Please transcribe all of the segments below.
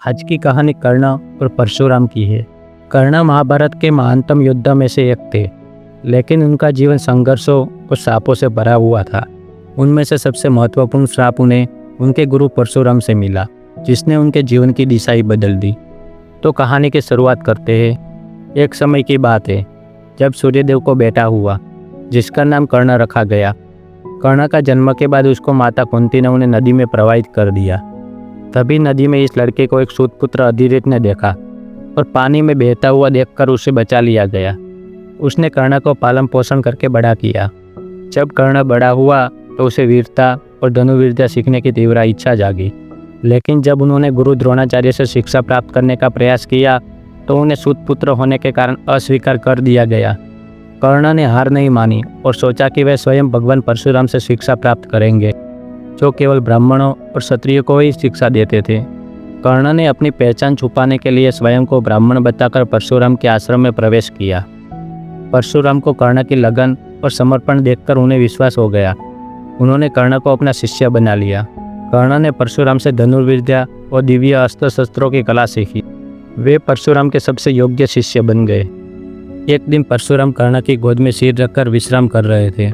आज की कहानी कर्ण और परशुराम की है। कर्ण महाभारत के महानतम योद्धा में से एक थे, लेकिन उनका जीवन संघर्षों और श्रापों से भरा हुआ था। उनमें से सबसे महत्वपूर्ण श्राप उन्हें उनके गुरु परशुराम से मिला, जिसने उनके जीवन की दिशा ही बदल दी। तो कहानी की शुरुआत करते हैं। एक समय की बात है जब सूर्यदेव को बेटा हुआ, जिसका नाम कर्ण रखा गया। कर्ण का जन्म के बाद उसको माता कुंती ने उन्हें नदी में प्रवाहित कर दिया। तभी नदी में इस लड़के को एक सूतपुत्र अधिरथ ने देखा और पानी में बहता हुआ देखकर उसे बचा लिया गया। उसने कर्ण को पालन पोषण करके बड़ा किया। जब कर्ण बड़ा हुआ तो उसे वीरता और धनुर्विद्या सीखने की तीव्र इच्छा जागी। लेकिन जब उन्होंने गुरु द्रोणाचार्य से शिक्षा प्राप्त करने का प्रयास किया तो उन्हें सूतपुत्र होने के कारण अस्वीकार कर दिया गया। कर्ण ने हार नहीं मानी और सोचा कि वे स्वयं भगवान परशुराम से शिक्षा प्राप्त करेंगे, जो केवल ब्राह्मणों और क्षत्रियों को ही शिक्षा देते थे। कर्ण ने अपनी पहचान छुपाने के लिए स्वयं को ब्राह्मण बताकर परशुराम के आश्रम में प्रवेश किया। परशुराम को कर्ण की लगन और समर्पण देखकर उन्हें विश्वास हो गया। उन्होंने कर्ण को अपना शिष्य बना लिया। कर्ण ने परशुराम से धनुर्विद्या और दिव्य अस्त्र शस्त्रों की कला सीखी। वे परशुराम के सबसे योग्य शिष्य बन गए। एक दिन परशुराम कर्ण की गोद में सिर रखकर विश्राम कर रहे थे।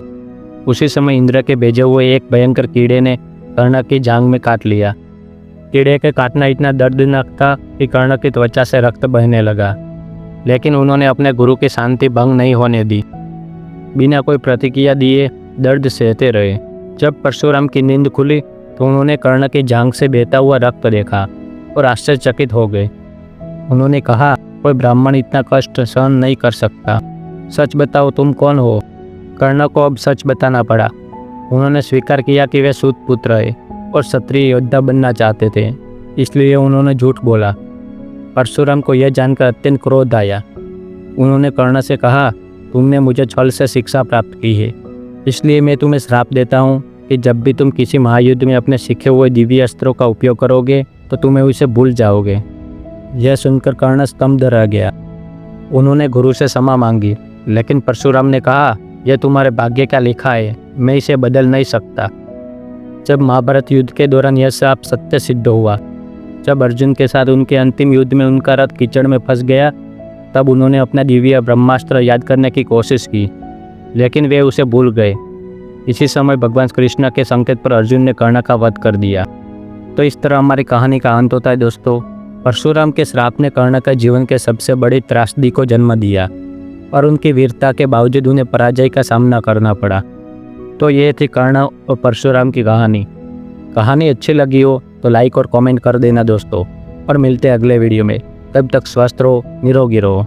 उसी समय इंद्र के भेजे हुए एक भयंकर कीड़े ने कर्ण की जांघ में काट लिया। कीड़े के काटना इतना दर्दनाक था कि कर्ण की त्वचा से रक्त बहने लगा, लेकिन उन्होंने अपने गुरु की शांति भंग नहीं होने दी। बिना कोई प्रतिक्रिया दिए दर्द सहते रहे। जब परशुराम की नींद खुली तो उन्होंने कर्ण की जांघ से बहता हुआ रक्त देखा और आश्चर्यचकित हो गए। उन्होंने कहा, कोई ब्राह्मण इतना कष्ट सहन नहीं कर सकता। सच बताओ, तुम कौन हो? कर्ण को अब सच बताना पड़ा। उन्होंने स्वीकार किया कि वे सूतपुत्र है और क्षत्रिय योद्धा बनना चाहते थे, इसलिए उन्होंने झूठ बोला। परशुराम को यह जानकर अत्यंत क्रोध आया। उन्होंने कर्ण से कहा, तुमने मुझे छल से शिक्षा प्राप्त की है, इसलिए मैं तुम्हें श्राप देता हूँ कि जब भी तुम किसी महायुद्ध में अपने सीखे हुए दिव्य अस्त्रों का उपयोग करोगे तो तुम्हें उसे भूल जाओगे। यह सुनकर कर्ण स्तब्ध रह गया। उन्होंने गुरु से क्षमा मांगी, लेकिन परशुराम ने कहा, यह तुम्हारे भाग्य का लिखा है, मैं इसे बदल नहीं सकता। जब महाभारत युद्ध के दौरान यह श्राप सत्य सिद्ध हुआ, जब अर्जुन के साथ उनके अंतिम युद्ध में उनका रथ कीचड़ में फंस गया, तब उन्होंने अपना दिव्य ब्रह्मास्त्र याद करने की कोशिश की, लेकिन वे उसे भूल गए। इसी समय भगवान कृष्ण के संकेत पर अर्जुन ने कर्ण का वध कर दिया। तो इस तरह हमारी कहानी का अंत होता है दोस्तों। परशुराम के श्राप ने कर्ण के जीवन के सबसे बड़ी त्रासदी को जन्म दिया और उनकी वीरता के बावजूद उन्हें पराजय का सामना करना पड़ा। तो ये थी कर्ण और परशुराम की कहानी अच्छी लगी हो तो लाइक और कमेंट कर देना दोस्तों, और मिलते हैं अगले वीडियो में। तब तक स्वस्थ रहो, निरोगी रहो।